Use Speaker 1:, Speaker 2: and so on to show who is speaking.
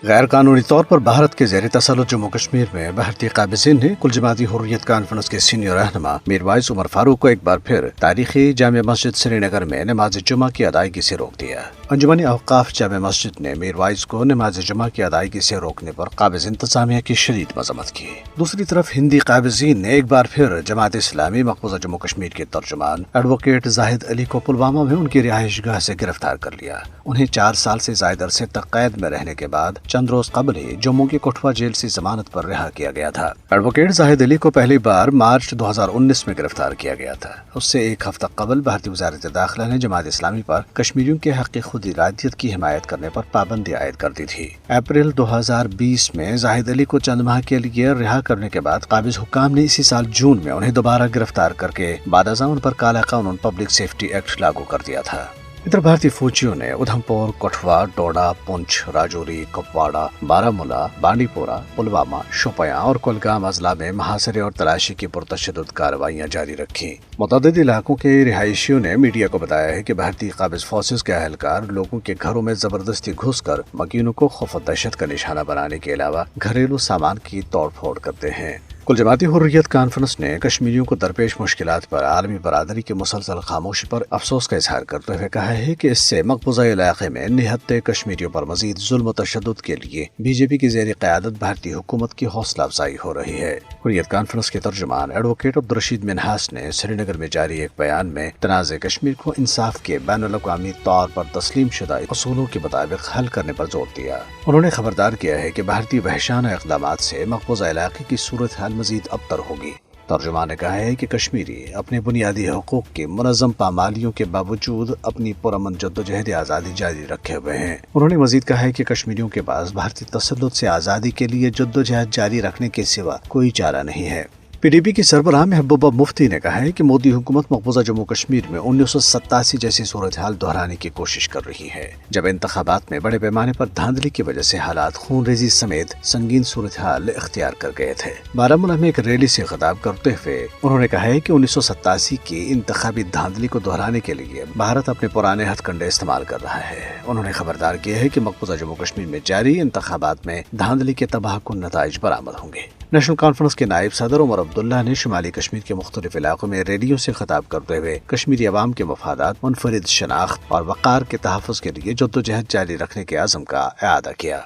Speaker 1: غیر قانونی طور پر بھارت کے زیر تسلط جموں کشمیر میں بھارتی قابضین نے کل جماعتی حریت کانفرنس کے سینئر رہنما میر وائس عمر فاروق کو ایک بار پھر تاریخی جامع مسجد سری نگر میں نماز جمعہ کی ادائیگی سے روک دیا۔ انجمن اوقاف جامع مسجد نے میر وائس کو نماز جمعہ کی ادائیگی سے روکنے پر قابض انتظامیہ کی شدید مذمت کی۔ دوسری طرف ہندی قابضین نے ایک بار پھر جماعت اسلامی مقبوضہ جموں کشمیر کے ترجمان ایڈوکیٹ زاہد علی کو پلوامہ میں ان کی رہائش گاہ سے گرفتار کر لیا۔ انہیں 4 سال سے زائد عرصے تک قید میں رہنے کے بعد چند روز قبل ہی جموں کی کٹھوا جیل سے ضمانت پر رہا کیا گیا تھا۔ ایڈوکیٹ زاہد علی کو پہلی بار مارچ 2019 میں گرفتار کیا گیا تھا۔ اس سے ایک ہفتہ قبل بھارتی وزارت داخلہ نے جماعت اسلامی پر کشمیریوں کے حق خود ارادیت کی حمایت کرنے پر پابندی عائد کر دی تھی۔ اپریل 2020 میں زاہد علی کو چند ماہ کے لیے رہا کرنے کے بعد قابض حکام نے اسی سال جون میں انہیں دوبارہ گرفتار کر کے بعد ازاں ان پر کالا قانون پبلک سیفٹی ایکٹ لاگو کر دیا تھا۔ ادھر بھارتی فوجیوں نے ادھم پور، کٹھوا، ڈوڈا، پونچھ، راجوری، کپواڑہ، بارامولہ، بانڈی پورہ، پلوامہ، شوپیاں اور کولگام اضلاع میں محاصرے اور تلاشی کی پرتشدد کارروائیاں جاری رکھیں۔ متعدد علاقوں کے رہائشیوں نے میڈیا کو بتایا ہے کہ بھارتی قابض فورسز کے اہلکار لوگوں کے گھروں میں زبردستی گھس کر مکینوں کو خوف و دہشت کا نشانہ بنانے کے علاوہ گھریلو سامان کی توڑ پھوڑ کرتے ہیں۔ کل جماعتی حریت کانفرنس نے کشمیریوں کو درپیش مشکلات پر عالمی برادری کی مسلسل خاموشی پر افسوس کا اظہار کرتے ہوئے کہا ہے کہ اس سے مقبوضہ علاقے میں نہتے کشمیریوں پر مزید ظلم و تشدد کے لیے بی جے پی کی زیر قیادت بھارتی حکومت کی حوصلہ افزائی ہو رہی ہے۔ حریت کانفرنس کے ترجمان ایڈوکیٹ عبدالرشید منہاس نے سری نگر میں جاری ایک بیان میں تنازع کشمیر کو انصاف کے بین الاقوامی طور پر تسلیم شدہ اصولوں کے مطابق حل کرنے پر زور دیا۔ انہوں نے خبردار کیا ہے کہ بھارتی وحشانہ اقدامات سے مقبوضہ علاقے کی صورتحال مزید ابتر ہوگی۔ ترجمان نے کہا ہے کہ کشمیری اپنے بنیادی حقوق کی منظم پامالیوں کے باوجود اپنی پرامن جدوجہد آزادی جاری رکھے ہوئے ہیں۔ انہوں نے مزید کہا ہے کہ کشمیریوں کے پاس بھارتی تسلط سے آزادی کے لیے جدوجہد جاری رکھنے کے سوا کوئی چارہ نہیں ہے۔ پی ڈی پی کی سربراہ محبوبہ مفتی نے کہا ہے کہ مودی حکومت مقبوضہ جموں کشمیر میں 1987 جیسی صورتحال دہرانے کی کوشش کر رہی ہے، جب انتخابات میں بڑے پیمانے پر دھاندلی کی وجہ سے حالات خون ریزی سمیت سنگین صورتحال اختیار کر گئے تھے۔ بارامولہ میں ایک ریلی سے خطاب کرتے ہوئے انہوں نے کہا ہے کہ 1987 کی انتخابی دھاندلی کو دہرانے کے لیے بھارت اپنے پرانے ہتھ کنڈے استعمال کر رہا ہے۔ انہوں نے خبردار کیا ہے کہ مقبوضہ جموں کشمیر میں جاری انتخابات میں دھاندلی کے تباہ کن نتائج برآمد ہوں گے۔ نیشنل کانفرنس کے نائب صدر عمر عبداللہ نے شمالی کشمیر کے مختلف علاقوں میں ریلیوں سے خطاب کرتے ہوئے کشمیری عوام کے مفادات، منفرد شناخت اور وقار کے تحفظ کے لیے جدوجہد جاری رکھنے کے عزم کا اعادہ کیا۔